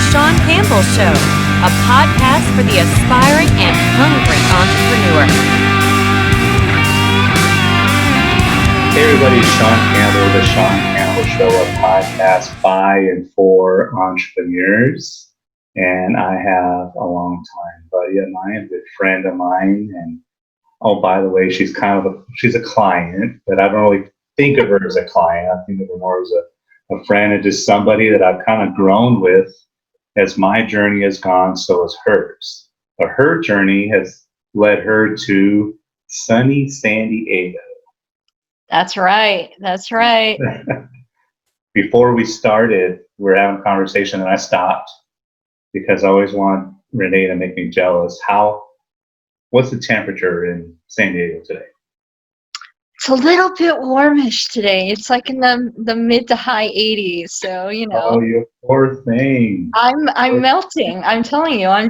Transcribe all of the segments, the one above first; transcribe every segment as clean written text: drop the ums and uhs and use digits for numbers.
Sean Campbell Show, a podcast for the aspiring and hungry entrepreneur. Hey everybody, it's Sean Campbell, the Sean Campbell Show, a podcast by and for entrepreneurs. And I have a long-time buddy of mine, a good friend of mine, and oh, by the way, she's a client, but I don't really think of her as a client. I think of her more as a friend and just somebody that I've kind of grown with. As my journey has gone, so has hers. But her journey has led her to sunny San Diego. That's right. That's right. Before we started, we were having a conversation, and I stopped because I always want Renee to make me jealous. What's the temperature in San Diego today? It's a little bit warmish today. It's like in the mid to high 80s. So, Oh, you poor thing. I'm melting. I'm telling you, I'm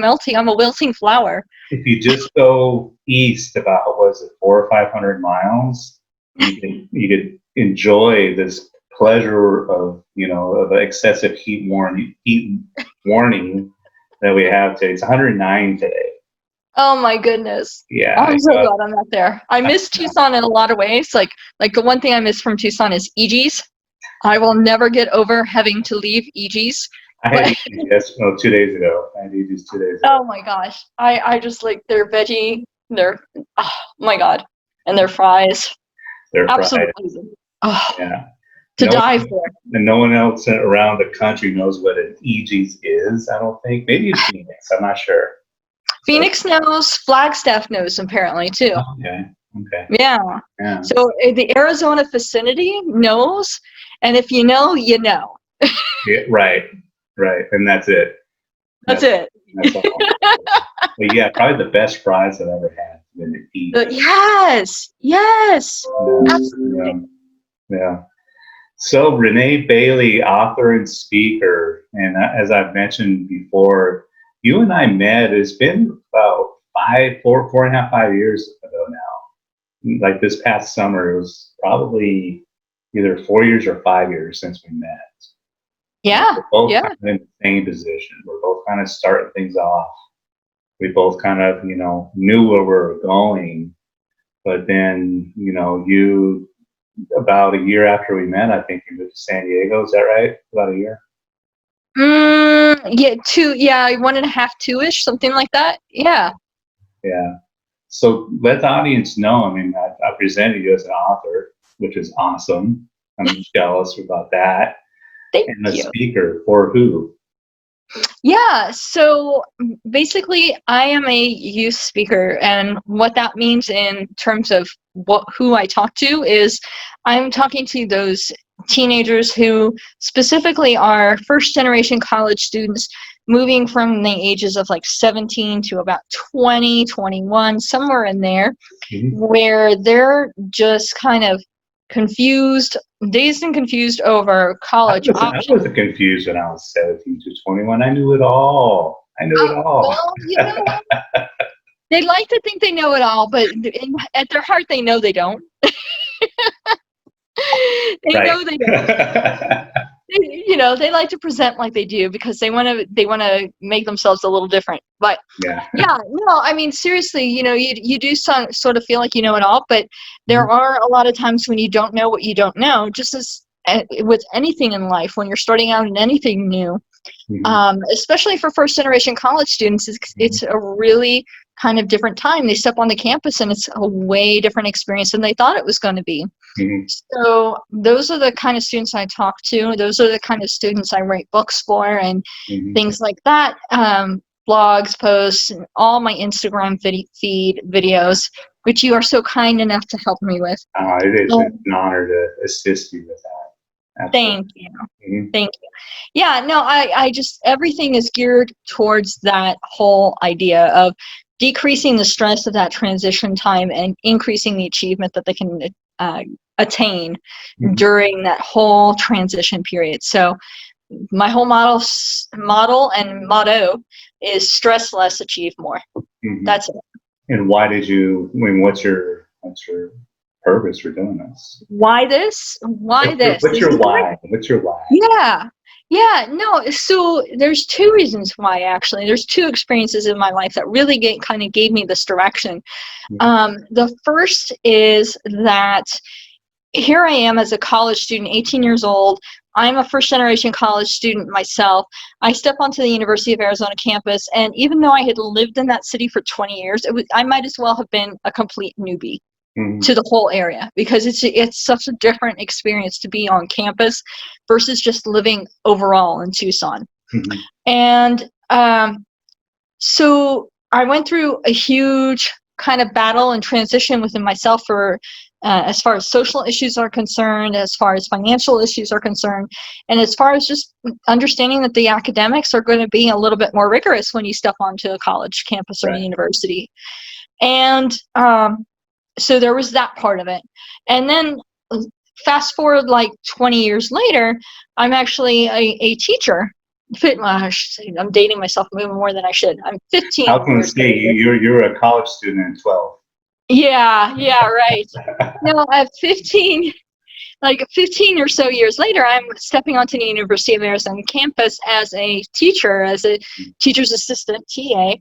melting. I'm a wilting flower. If you just go east about, 400 or 500 miles, you could enjoy this pleasure of excessive heat warning that we have today. It's 109 today. Oh my goodness. Yeah. I'm so glad I'm not there. I miss Tucson in a lot of ways. Like the one thing I miss from Tucson is EG's. I will never get over having to leave EG's. I had EG's 2 days ago. I had EG's 2 days ago. Oh my gosh. I just like their veggie, oh my God. And their fries. They're absolutely fried. Oh, yeah. Die for. And no one else around the country knows what an EG's is, I don't think. Maybe in Phoenix, I'm not sure. Phoenix knows, Flagstaff knows apparently too. Okay. Yeah. So the Arizona vicinity knows, and if you know, you know. Yeah, right. And that's it. That's it. That's all. But yeah, probably the best fries I've ever had when it eat. Yes. Absolutely. Yeah. So Renée Bailey, author and speaker, and as I've mentioned before, you and I met. It's been about 4.5 years ago now. Like this past summer, it was probably either 4 years or 5 years since we met. Yeah. We're both kind of in the same position. We're both kind of starting things off. We both kind of, knew where we were going. But then, you, about a year after we met, I think you moved to San Diego. Is that right? About a year? Yeah, 1.5, 2-ish, something like that. Yeah. Yeah. So let the audience know. I mean, I presented you as an author, which is awesome. I'm jealous about that. Thank you. And a you. Speaker for who? Yeah, so basically I am a youth speaker, and what that means in terms of who I talk to is I'm talking to those teenagers who specifically are first generation college students moving from the ages of like 17 to about 20, 21, somewhere in there, where they're just kind of dazed and confused over college options. I wasn't confused when I was 17 to 21. I knew it all. Well, you know what? They like to think they know it all, but at their heart, they know they don't. Know they don't. They like to present like they do because they want to make themselves a little different. But I mean, seriously, you do sort of feel like you know it all, but there are a lot of times when you don't know what you don't know, just as with anything in life, when you're starting out in anything new, especially for first generation college students, it's a really kind of different time. They step on the campus and it's a way different experience than they thought it was going to be. So those are the kind of students I talk to. Those are the kind of students I write books for and things like that. Blogs, posts, and all my Instagram feed videos, which you are so kind enough to help me with. It is an honor to assist you with that. Absolutely. Thank you. Yeah, no, I just, everything is geared towards that whole idea of decreasing the stress of that transition time and increasing the achievement that they can attain during that whole transition period. So my whole model and motto is stress less, achieve more. That's it. And why what's your purpose for doing this? Why this? What's your why? Yeah. Yeah, no, so there's two reasons why, actually. There's two experiences in my life that really kind of gave me this direction. The first is that here I am as a college student, 18 years old. I'm a first generation college student myself. I step onto the University of Arizona campus, and even though I had lived in that city for 20 years, I might as well have been a complete newbie to the whole area, because it's such a different experience to be on campus versus just living overall in Tucson. And so I went through a huge kind of battle and transition within myself for as far as social issues are concerned, as far as financial issues are concerned, and as far as just understanding that the academics are going to be a little bit more rigorous when you step onto a college campus or a university. And so there was that part of it. And then fast forward like 20 years later, I'm actually a teacher. I'm dating myself even more than I should. I'm 15. I was going to say, you're a college student in 12. Yeah, right. No, at 15, like 15 or so years later, I'm stepping onto the University of Arizona campus as a teacher, as a teacher's assistant, TA,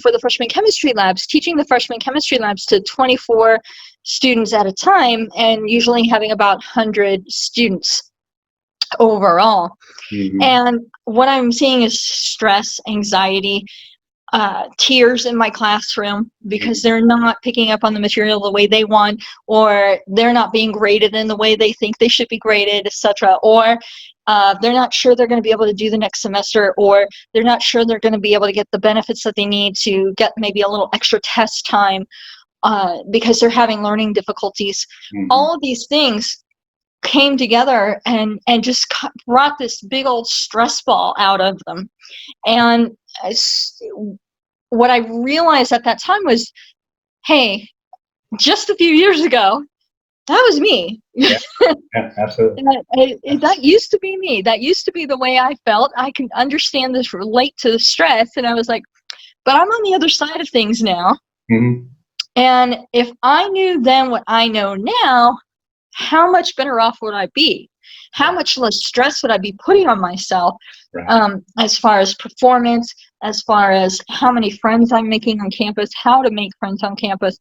for the freshman chemistry labs, teaching the freshman chemistry labs to 24 students at a time, and usually having about 100 students overall. And what I'm seeing is stress, anxiety, tears in my classroom because they're not picking up on the material the way they want, or they're not being graded in the way they think they should be graded, etc. Or they're not sure they're going to be able to do the next semester, or they're not sure they're going to be able to get the benefits that they need to get maybe a little extra test time because they're having learning difficulties. All of these things came together and just brought this big old stress ball out of them. And what I realized at that time was, hey, just a few years ago, that was me. Yeah, absolutely. That used to be me. That used to be the way I felt. I can understand this, relate to the stress. And I was like, but I'm on the other side of things now. And if I knew then what I know now, how much better off would I be? How much less stress would I be putting on myself as far as performance, as far as how many friends I'm making on campus, how to make friends on campus,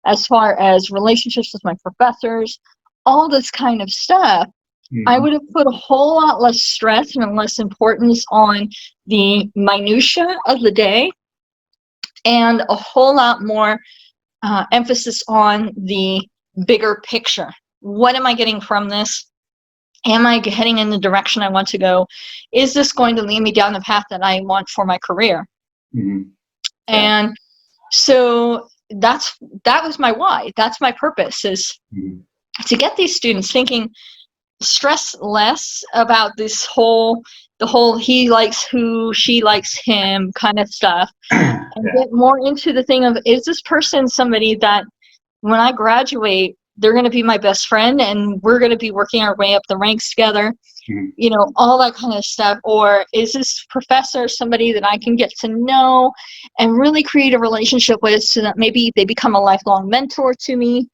as far as relationships with my professors, all this kind of stuff. I would have put a whole lot less stress and less importance on the minutia of the day, and a whole lot more emphasis on the bigger picture. What am I getting from this? Am I heading in the direction I want to go? Is this going to lead me down the path that I want for my career? And so that was my why. That's my purpose, is to get these students thinking stress less about the whole he likes who, she likes him kind of stuff, and get more into the thing of, is this person somebody that when I graduate, they're going to be my best friend and we're going to be working our way up the ranks together, you know, all that kind of stuff? Or is this professor somebody that I can get to know and really create a relationship with, so that maybe they become a lifelong mentor to me?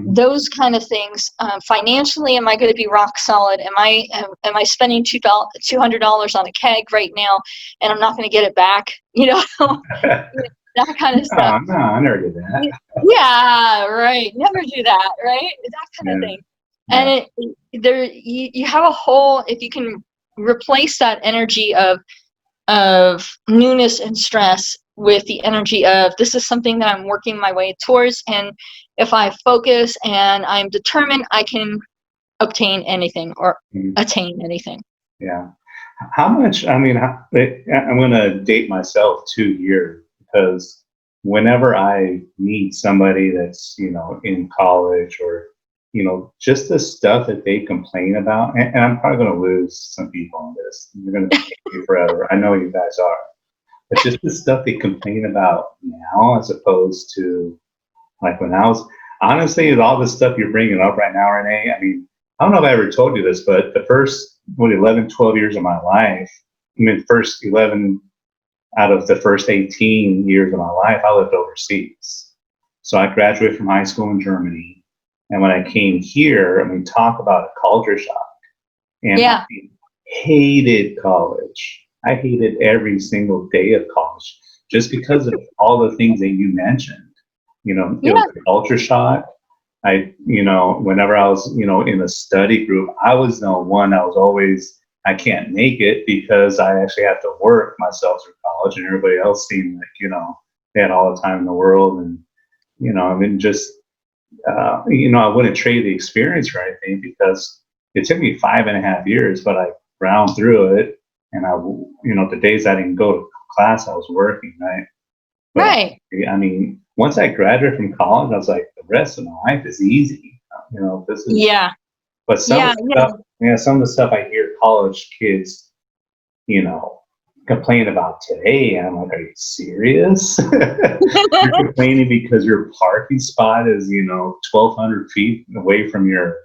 Those kind of things. Financially, am I going to be rock solid? Am I spending $200 on a keg right now and I'm not going to get it back? You know, that kind of stuff. No, I never did that. Yeah, right. Never do that, right? That kind of thing. And you have a whole, if you can replace that energy of newness and stress with the energy of, this is something that I'm working my way towards, and if I focus and I'm determined, I can obtain anything or attain anything. Yeah. How much, I mean, I'm going to date myself too here, because whenever I meet somebody that's, you know, in college, or, you know, just the stuff that they complain about, and I'm probably going to lose some people on this. You're going to be me forever. I know you guys are. But just the stuff they complain about now, as opposed to like when I was, honestly, all the stuff you're bringing up right now, Renee, I mean, I don't know if I ever told you this, but the first 11, 12 years of my life, I mean, first 11 out of the first 18 years of my life, I lived overseas. So I graduated from high school in Germany. And when I came here, and we talk about a culture shock. And hated college. I hated every single day of college just because of all the things that you mentioned. You know, it Yeah. was a culture shock. Whenever I was, in a study group, I was the one that was always, I can't make it because I actually have to work myself through college, and everybody else seemed like, they had all the time in the world. And, I mean, just, I wouldn't trade the experience for anything because it took me 5.5 years, but I ground through it. And the days I didn't go to class, I was working, right? But Right. I mean, once I graduated from college, I was like, the rest of my life is easy. This is. Yeah. But some Yeah. of the stuff, some of the stuff I hear college kids, complain about today, and I'm like, are you serious? You're complaining because your parking spot is, 1,200 feet away from your,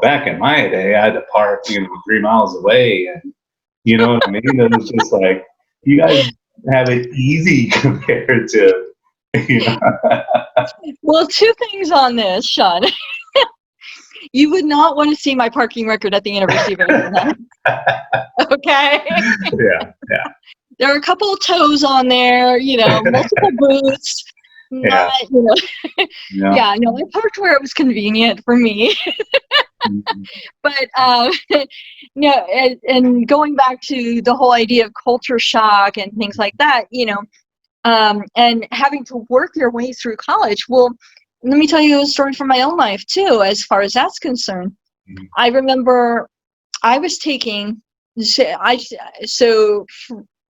back in my day, I had to park, 3 miles away, and you know what I mean? It was just like, you guys have it easy compared to, Well, two things on this, Sean. You would not want to see my parking record at the University of Arizona. Okay. Yeah. There are a couple of toes on there, multiple booths. Not, Yeah. I parked where it was convenient for me. But and going back to the whole idea of culture shock and things like that, and having to work your way through college. Well, let me tell you a story from my own life too, as far as that's concerned. I remember I was taking, to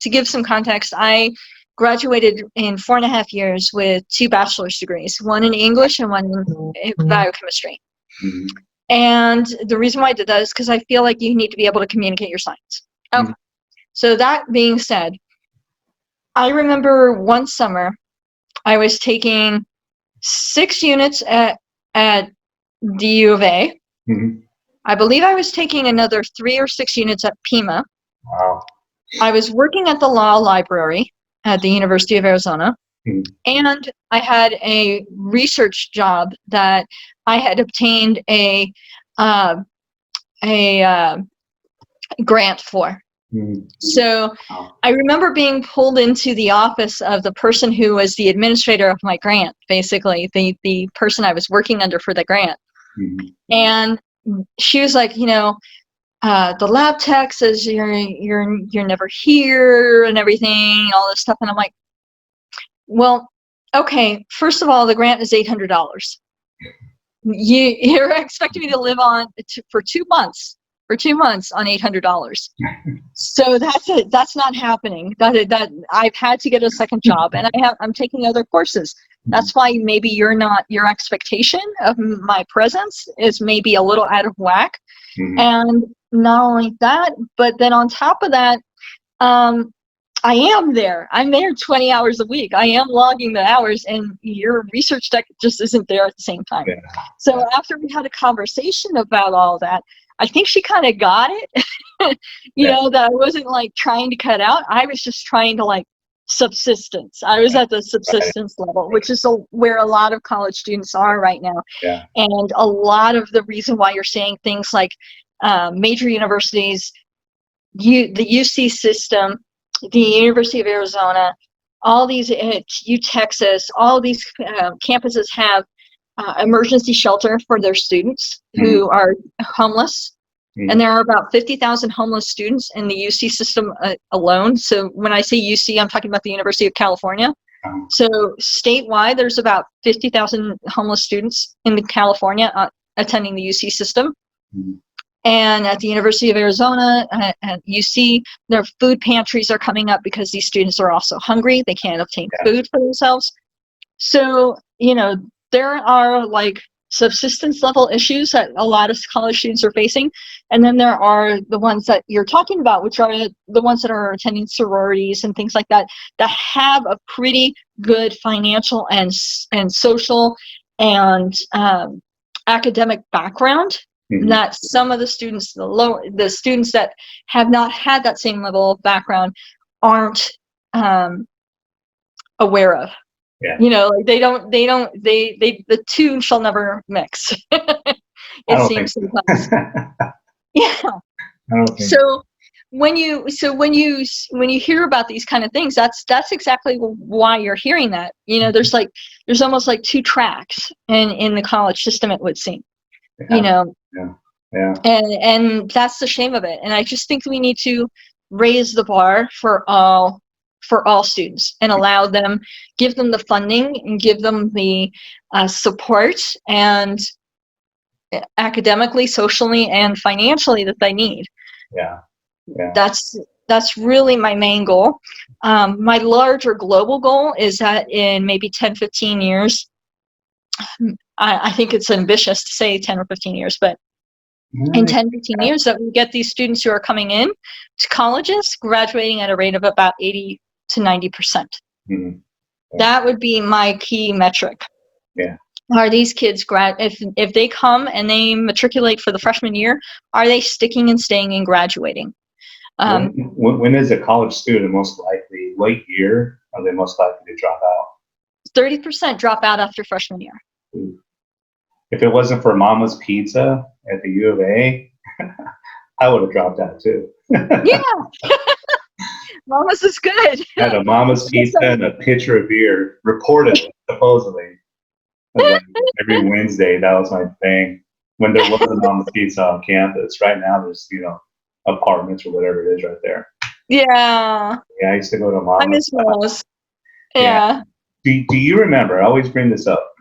give some context, I graduated in 4.5 years with 2 bachelor's degrees, one in English and one in biochemistry. Mm-hmm. And the reason why I did that is because I feel like you need to be able to communicate your science. Okay. Mm-hmm. So that being said, I remember one summer I was taking 6 units at the U of A. Mm-hmm. I believe I was taking another 3 or 6 units at Pima. Wow. I was working at the law library at the University of Arizona. Mm-hmm. And I had a research job that I had obtained a grant for. Mm-hmm. So I remember being pulled into the office of the person who was the administrator of my grant, basically the person I was working under for the grant. Mm-hmm. And she was like, the lab tech says you're never here and everything, all this stuff. And I'm like, well, okay, first of all, the grant is $800. You're expecting me to live on for 2 months. For 2 months on $800, so that's not happening. That I've had to get a second job, and I'm taking other courses. That's why maybe your expectation of my presence is maybe a little out of whack. Mm-hmm. And not only that, but then on top of that, I am there. I'm there 20 hours a week. I am logging the hours, and your research tech just isn't there at the same time. Yeah. So after we had a conversation about all that, I think she kind of got it, that I wasn't like trying to cut out. I was just trying to like subsistence. I was at the subsistence level, which is where a lot of college students are right now. Yeah. And a lot of the reason why you're saying things like major universities, the UC system, the University of Arizona, all these, Texas, all these campuses have emergency shelter for their students who are homeless. Mm-hmm. And there are about 50,000 homeless students in the UC system alone. So when I say UC, I'm talking about the University of California. So statewide, there's about 50,000 homeless students in California attending the UC system. Mm-hmm. And at the University of Arizona, at UC, their food pantries are coming up because these students are also hungry. They can't obtain food for themselves. So, there are like subsistence level issues that a lot of college students are facing. And then there are the ones that you're talking about, which are the ones that are attending sororities and things like that have a pretty good financial and social and academic background. Mm-hmm. That some of the students, the students that have not had that same level of background aren't aware of. Yeah. Like the two shall never mix. It seems sometimes. Yeah. I don't think. So when you hear about these kind of things, that's exactly why you're hearing that. There's almost like two tracks in the college system, it would seem. Yeah. Yeah. And that's the shame of it. And I just think we need to raise the bar for all students and allow them, give them the funding and give them the support and academically, socially, and financially that they need. Yeah. That's really my main goal. My larger global goal is that in maybe 10, 15 years, I think it's ambitious to say 10 or 15 years, but in 10, 15 years that we get these students who are coming in to colleges graduating at a rate of about 80 to 90%. Mm-hmm. Yeah. That would be my key metric. Yeah. Are these kids if they come and they matriculate for the freshman year, are they sticking and staying and graduating? When is a college student most likely, what year are they most likely to drop out? 30% drop out after freshman year. Ooh. If it wasn't for Mama's Pizza at the U of A, I would have dropped out too. Yeah. Mama's is good. Had a Mama's Pizza and a pitcher of beer, reportedly, supposedly. Like every Wednesday, that was my thing. When there wasn't Mama's Pizza on campus. Right now, there's, apartments or whatever it is right there. Yeah. Yeah, I used to go to Mama's. I miss Mama's. Yeah. Do you remember? I always bring this up.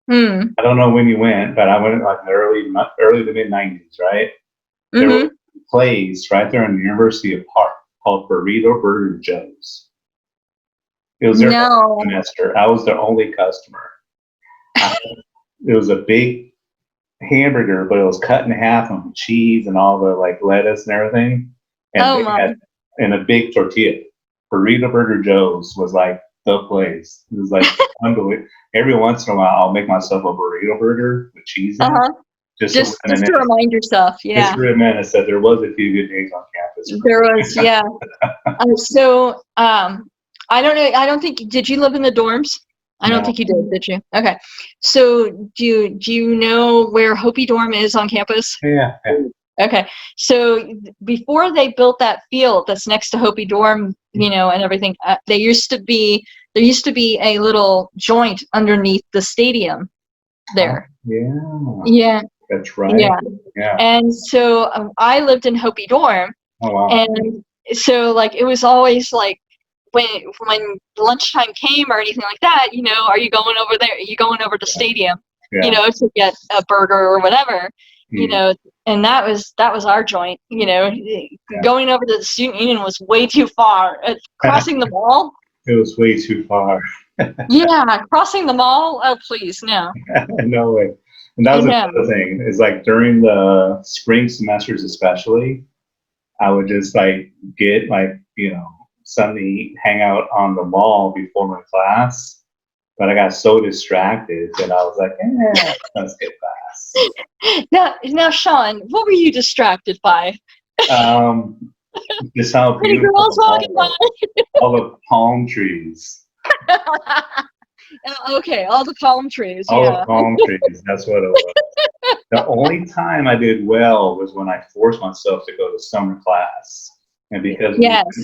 I don't know when you went, but I went like in the early to mid 90s, right? There were plays right there in the University Park called Burrito Burger Joe's. It was their semester. I was their only customer. It was a big hamburger, but it was cut in half with cheese and all the like lettuce and everything, and and a big tortilla. Burrito Burger Joe's was like the place. It was like unbelievable. Every once in a while, I'll make myself a burrito burger with cheese in it. Just to remind yourself, yeah. Just to reminisce that there was a few good days on campus. There was, yeah. I don't know. I don't think. Did you live in the dorms? I don't think you did you? Okay. So do you know where Hopi Dorm is on campus? Yeah. Okay. So before they built that field that's next to Hopi Dorm, and everything, there used to be a little joint underneath the stadium there. Yeah. That's right. Yeah. And so I lived in Hopi Dorm. Oh, wow. And so like it was always like when lunchtime came or anything like that, are you going over there? Are you going over to stadium, to get a burger or whatever, and that was our joint, going over to the student union was way too far. Crossing the mall. It was way too far. Yeah. Crossing the mall. Oh, please. No. No way. And that was another thing. Is like during the spring semesters, especially, I would just like get something to eat, hang out on the mall before my class. But I got so distracted that I was like, let's get fast. Now, Sean, what were you distracted by? Just how beautiful all the palm trees. Okay, all the palm trees. All the palm trees. That's what it was. The only time I did well was when I forced myself to go to summer class. And because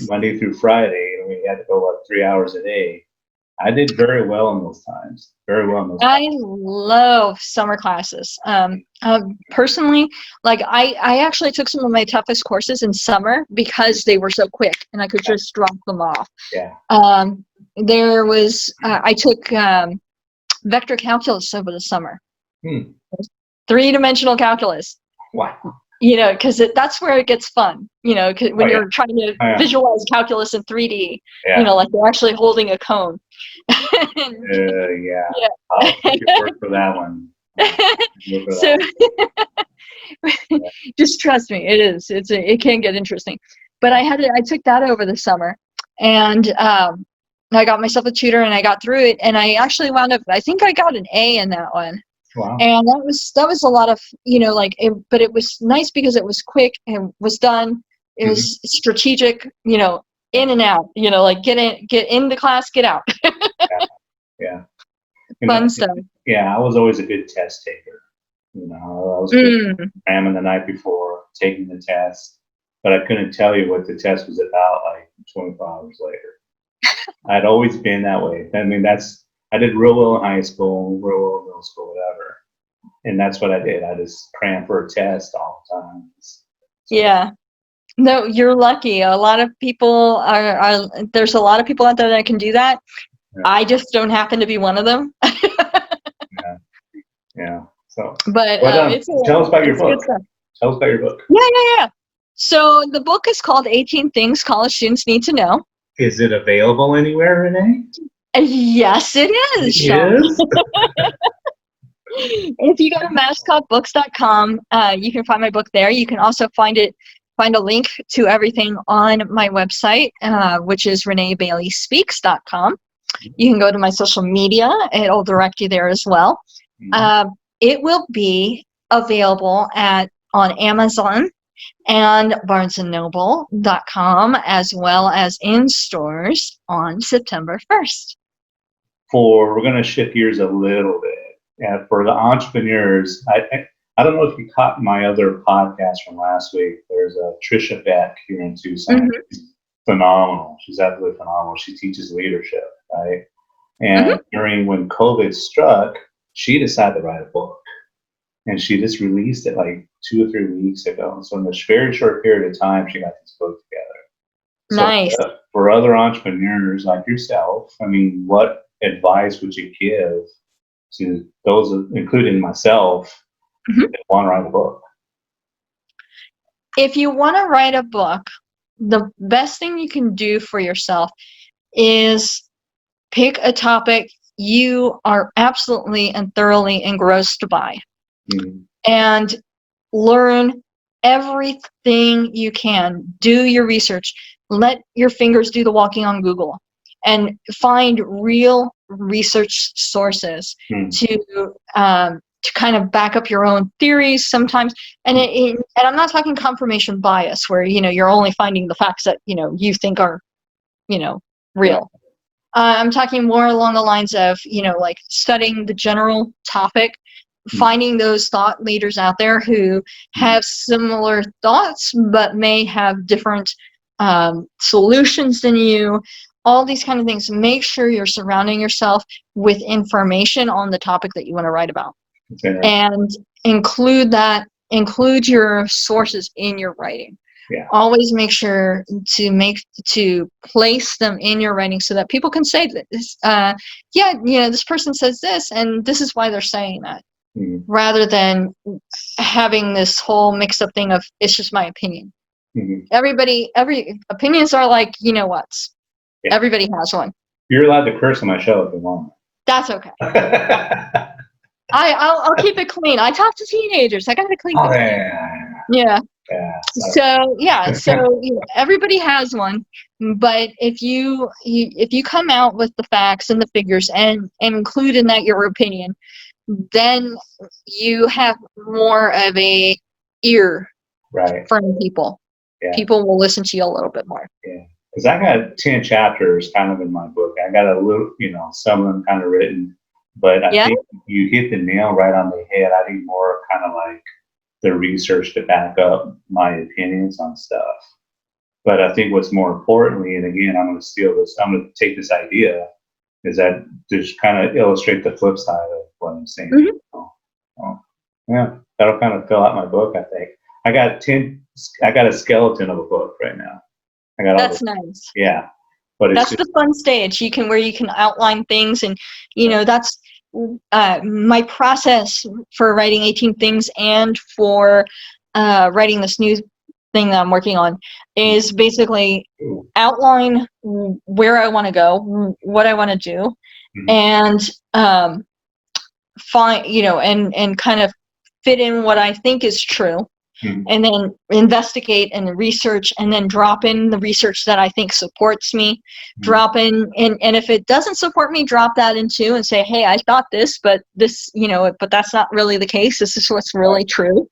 Monday through Friday, and we had to go 3 hours a day, I did very well in those times. I love summer classes. Personally, like I actually took some of my toughest courses in summer because they were so quick and I could just drop them off. Yeah. There was I took vector calculus over the summer. 3-dimensional calculus. Wow. Because that's where it gets fun, when you're trying to visualize calculus in 3D, like you're actually holding a cone. Yeah. I'll work for that one. So just trust me, it can get interesting. But I took that over the summer, and I got myself a tutor and I got through it, and I actually wound up, I think I got an A in that one. Wow. And that was a lot of, but it was nice because it was quick and was done. It was strategic, in and out, like get into class, get out. Yeah. Fun stuff. Yeah. I was always a good test taker. I was good cramming the night before, taking the test. but I couldn't tell you what the test was about like 24 hours later. I'd always been that way. I mean, I did real well in high school, real well in middle school, whatever. And that's what I did. I just crammed for a test all the time. So, Yeah. No, you're lucky. A lot of people there's a lot of people out there that can do that. yeah. I just don't happen to be one of them. Yeah. So, But tell us about your it's good book. stuff. Tell us about your book. Yeah. So the book is called 18 Things College Students Need to Know. Is it available anywhere, Renee? Yes, it is, Sean. If you go to mascotbooks.com, you can find my book there. You can also find a link to everything on my website, which is reneebayleyspeaks.com. You can go to my social media. It'll direct you there as well. It will be available on Amazon and barnesandnoble.com, as well as in stores on September 1st. We're going to shift gears a little bit. And for the entrepreneurs, I don't know if you caught my other podcast from last week. There's a Trisha Beck here in Tucson. She's phenomenal. She's absolutely phenomenal. She teaches leadership, right? And during when COVID struck, she decided to write a book. And she just released it like 2 or 3 weeks ago. So in a very short period of time, she got this book together. Nice. So for other entrepreneurs like yourself, I mean, what advice would you give to those, including myself, that want to write a book? If you want to write a book, the best thing you can do for yourself is pick a topic you are absolutely and thoroughly engrossed by, and learn everything you can. Do your research. Let your fingers do the walking on Google, and find real research sources to kind of back up your own theories sometimes. And and I'm not talking confirmation bias, where you're only finding the facts that you think are real. I'm talking more along the lines of like studying the general topic, finding those thought leaders out there who have similar thoughts but may have different solutions than you. All these kind of things. Make sure you're surrounding yourself with information on the topic that you want to write about, and include your sources in your writing. Always make sure to place them in your writing so that people can say this. This person says this, and this is why they're saying that, rather than having this whole mixed up thing of it's just my opinion. Every opinions are like what's. Everybody has one. You're allowed to curse on my show if you want. That's okay. I'll keep it clean. I talk to teenagers. I gotta clean it. Yeah. So everybody has one, but if you come out with the facts and the figures and include in that your opinion, then you have more of a ear from people. People will listen to you a little bit more. Because I got 10 chapters kind of in my book. I got a little, some of them kind of written, but I think you hit the nail right on the head. I need more kind of like the research to back up my opinions on stuff. But I think what's more importantly, and again, I'm going to take this idea, is that just kind of illustrate the flip side of what I'm saying. That'll kind of fill out my book, I think. I got a skeleton of a book right now. That's nice. Yeah. But that's the fun stage. Where you can outline things, and that's my process for writing 18 things and for writing this new thing that I'm working on is basically outline where I want to go, what I want to do, and find and kind of fit in what I think is true. And then investigate and research, and then drop in the research that I think supports me. Drop in, and if it doesn't support me, drop that in too, and say, hey, I thought this, but this, but that's not really the case. This is what's really true.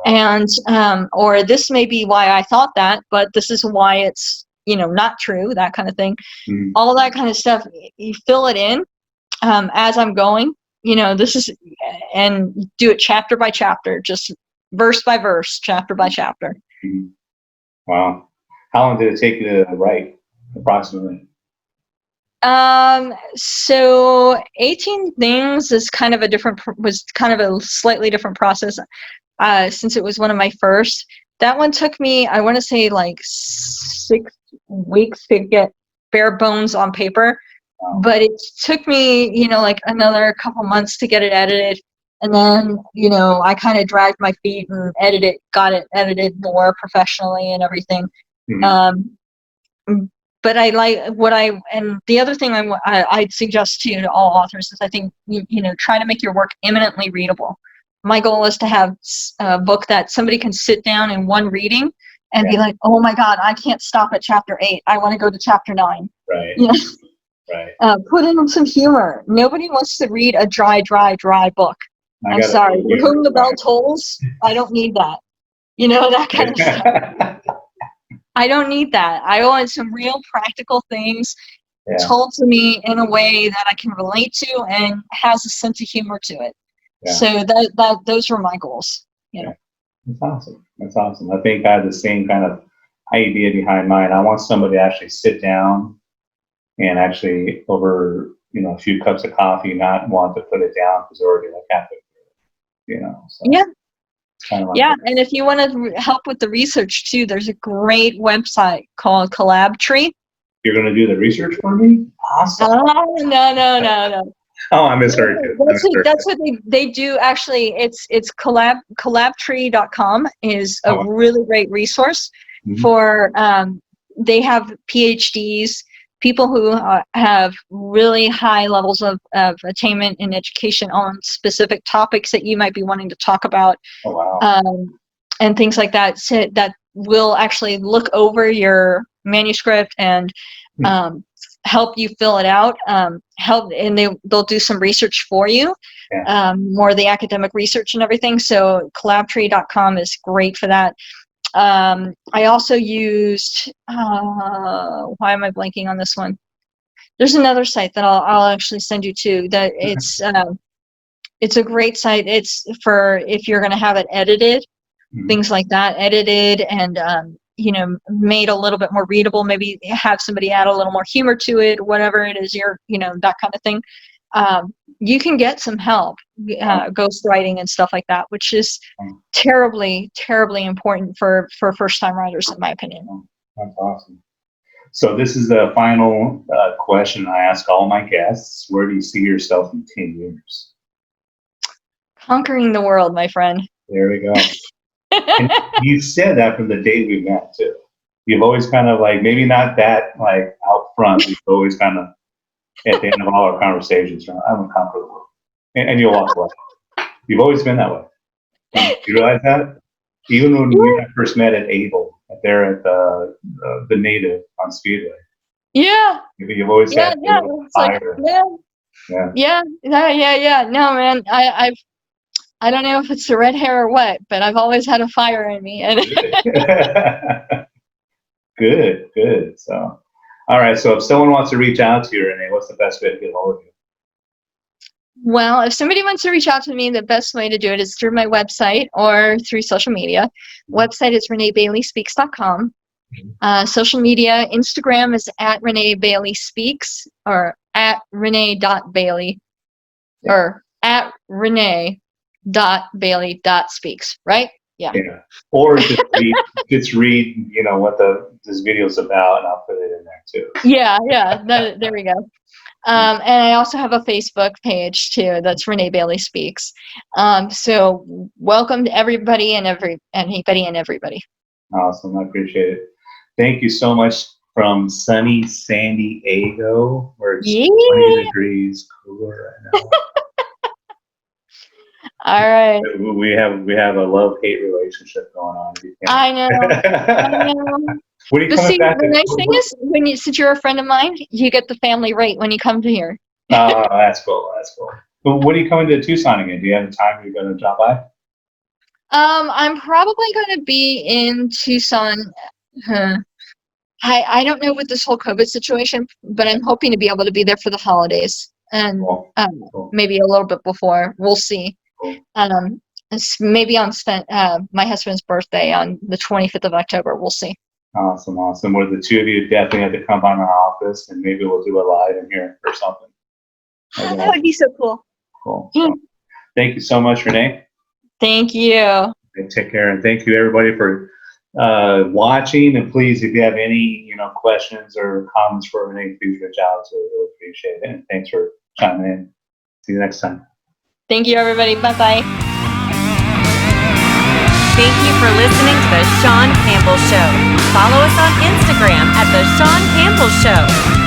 And or this may be why I thought that, but this is why it's not true. That kind of thing. All that kind of stuff. You fill it in as I'm going. This is, and do it chapter by chapter, just verse by verse, chapter by chapter. Wow. How long did it take you to write, approximately? So 18 Things is was kind of a slightly different process, since it was one of my first. That one took me, I want to say, like 6 weeks to get bare bones on paper. Wow. But it took me, like another couple months to get it edited. And then, I kind of dragged my feet and got it edited more professionally and everything. But I like and the other thing I'd suggest to all authors is I think, try to make your work eminently readable. My goal is to have a book that somebody can sit down in one reading and be like, oh my God, I can't stop at chapter 8. I want to go to chapter 9. Right. Right. Put in some humor. Nobody wants to read a dry book. I'm sorry. For whom the bell tolls, I don't need that. That kind of stuff. I don't need that. I want some real practical things told to me in a way that I can relate to and has a sense of humor to it. Yeah. So those were my goals. That's awesome. That's awesome. I think I have the same kind of idea behind mine. I want somebody to actually sit down and actually over, a few cups of coffee, not want to put it down because they're already like halfway through it, So. Yeah. Kind of like and if you want to help with the research too, there's a great website called Collabtree. You're going to do the research for me? Awesome. Oh, no. Oh, I misheard you. That's what they do. Actually, it's collabtree.com is a really great resource for, they have PhDs, people who have really high levels of attainment in education on specific topics that you might be wanting to talk about. Oh, wow. And things like that. So that will actually look over your manuscript and help you fill it out. And they'll do some research for you, more of the academic research and everything. So collabtree.com is great for that. I also used, why am I blanking on this one? There's another site that I'll actually send you to that it's a great site. It's for if you're going to have it edited, things like that, edited and, made a little bit more readable, maybe have somebody add a little more humor to it, whatever it is, that kind of thing. You can get some help, ghostwriting and stuff like that, which is terribly, terribly important for first-time writers, in my opinion. That's awesome. So this is the final question I ask all my guests. Where do you see yourself in 10 years? Conquering the world, my friend. There we go. And you said that from the day we met, too. You've always kind of like, maybe not that like out front, you've always kind of at the end of all our conversations, I'm going to conquer the world. And you'll walk away. You've always been that way. You realize that? Even when we first met at Able, there at the Native on Speedway. Yeah. You've always had fire. Yeah. No, man, I don't know if it's the red hair or what, but I've always had a fire in me. Good. So, all right. So if someone wants to reach out to you, Renee, what's the best way to get hold of you? Well, if somebody wants to reach out to me, the best way to do it is through my website or through social media. Website is reneebaileyspeaks.com. Social media, Instagram is at Renée Bailey Speaks or at Renee.Bailey or at Renee.Bailey.Speaks, right? Yeah. Or just read, what this video is about, and I'll put it in there too. Yeah. There we go. And I also have a Facebook page too. That's Renée Bailey Speaks. So welcome to everybody and everybody. Awesome. I appreciate it. Thank you so much from sunny San Diego, where it's 20 degrees cooler right now. All right. We have a love-hate relationship going on. I know. What are you coming back the nice thing is, since you're a friend of mine, you get the family rate when you come to here. Oh, that's cool. But when are you coming to Tucson again? Do you have a time you're going to drop by? I'm probably going to be in Tucson. I don't know with this whole COVID situation, but I'm hoping to be able to be there for the holidays and cool. Maybe a little bit before. We'll see. Cool. Maybe on my husband's birthday on the 25th of October. We'll see. Awesome. Well, the two of you definitely have to come by my office, and maybe we'll do a live in here or something. That would be so cool. Cool. So, thank you so much, Renee. Thank you. Okay, take care, and thank you everybody for watching. And please, if you have any questions or comments for Renee, please reach out to her. Really appreciate it. And thanks for chiming in. See you next time. Thank you, everybody. Bye-bye. Thank you for listening to The Sean Campbell Show. Follow us on Instagram at The Sean Campbell Show.